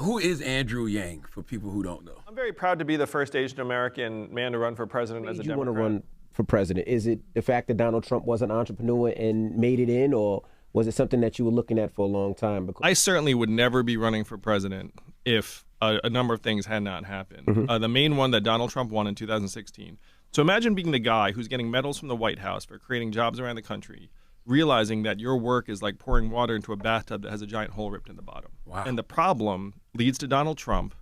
who is Andrew Yang, for people who don't know? I'm very proud to be the first Asian American man to run for president as a Democrat. You want to run for president? Is it the fact that Donald Trump was an entrepreneur and made it in, or was it something that you were looking at for a long time? Because I certainly would never be running for president if a number of things had not happened. Mm-hmm. The main one, that Donald Trump won in 2016. So imagine being the guy who's getting medals from the White House for creating jobs around the country, realizing that your work is like pouring water into a bathtub that has a giant hole ripped in the bottom. Wow. And the problem leads to Donald Trump,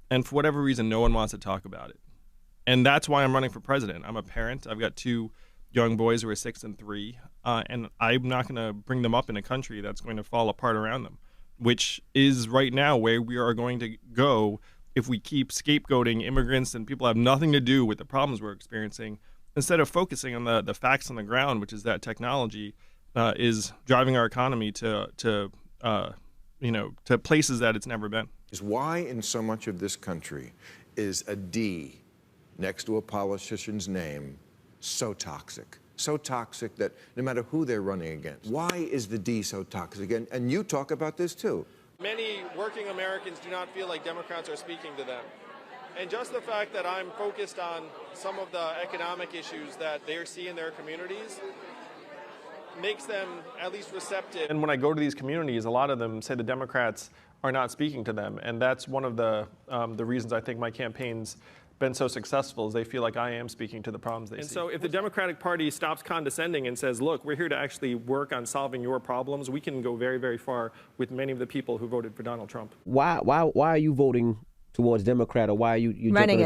and for whatever reason, no one wants to talk about it. And that's why I'm running for president. I'm a parent. I've got 2 young boys who are 6 and 3, and I'm not going to bring them up in a country that's going to fall apart around them, which is right now where we are going to go if we keep scapegoating immigrants and people have nothing to do with the problems we're experiencing, instead of focusing on the facts on the ground, which is that technology is driving our economy to places that it's never been. Is why in so much of this country is a D next to a politician's name so toxic? So toxic that no matter who they're running against. Why is the D so toxic? And you talk about this too. Many working Americans do not feel like Democrats are speaking to them. And just the fact that I'm focused on some of the economic issues that they see in their communities makes them at least receptive. And when I go to these communities, a lot of them say the Democrats are not speaking to them. And that's one of the reasons I think my campaign's been so successful, is they feel like I am speaking to the problems they see. And so if the Democratic Party stops condescending and says, look, we're here to actually work on solving your problems, we can go very, very far with many of the people who voted for Donald Trump. Why are you voting towards Democrat, or why are you running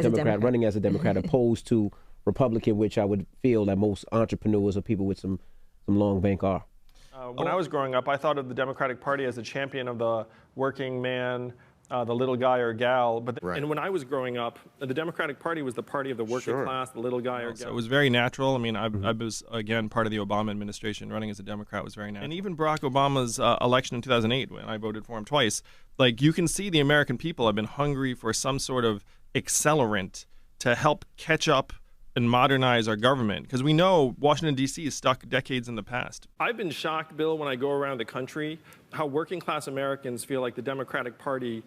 as a Democrat opposed to Republican, which I would feel that most entrepreneurs or people with some long bank are? When I was growing up, I thought of the Democratic Party as a champion of the working man, the little guy or gal. And when I was growing up, the Democratic Party was the party of the working class, the little guy or gal. So it was very natural. I mean, I was, again, part of the Obama administration. Running as a Democrat was very natural. And even Barack Obama's election in 2008, when I voted for him twice, like, you can see the American people have been hungry for some sort of accelerant to help catch up and modernize our government, because we know Washington, D.C. is stuck decades in the past. I've been shocked, Bill, when I go around the country, how working class Americans feel like the Democratic Party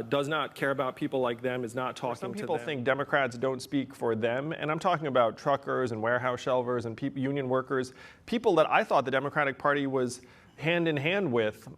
does not care about people like them, is not talking to them. Some people think Democrats don't speak for them, and I'm talking about truckers and warehouse shelvers and union workers, people that I thought the Democratic Party was hand in hand with.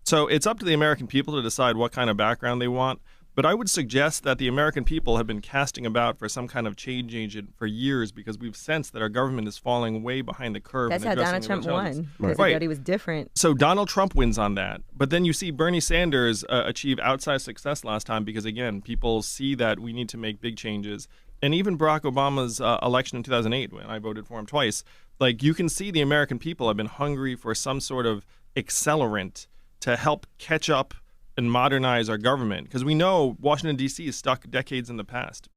So it's up to the American people to decide what kind of background they want. But I would suggest that the American people have been casting about for some kind of change agent for years, because we've sensed that our government is falling way behind the curve. That's how Donald Trump won, because everybody was different. So Donald Trump wins on that. But then you see Bernie Sanders achieve outsized success last time because, again, people see that we need to make big changes. And even Barack Obama's election in 2008, when I voted for him twice, like, you can see the American people have been hungry for some sort of accelerant to help catch up and modernize our government, because we know Washington, D.C. is stuck decades in the past.